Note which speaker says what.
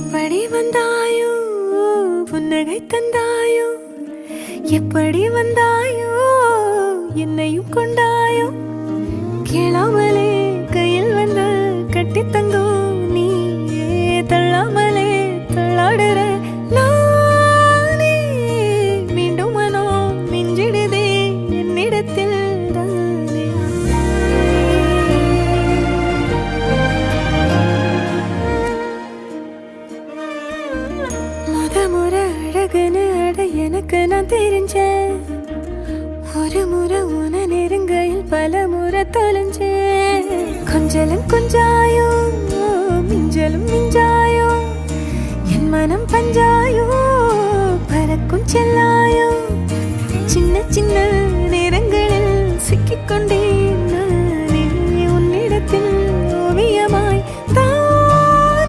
Speaker 1: எப்படி வந்தாயோ புன்னகை தந்தாயோ எப்படி வந்தாயோ என்னையும் கொண்டாயோ கேளாமலே கையில் வந்து கட்டி தங்கோ நீ தள்ளாமலே தள்ளாடுற நானே மீண்டும் மனோ மிஞ்சிடுதே என்னிடத்தில் முறை அழகுன்னு அட எனக்கு நான் தெரிஞ்சேன் ஒரு முறை உன நெருங்கையில் பல முறை தொலைஞ்சேன் கொஞ்சலும் கொஞ்சாயோ மிஞ்சலும் மிஞ்சாயோ என் மனம் பஞ்சாயோ பறக்கும் செல்லாயோ சின்ன சின்ன நேரங்களில் சிக்கிக்கொண்டே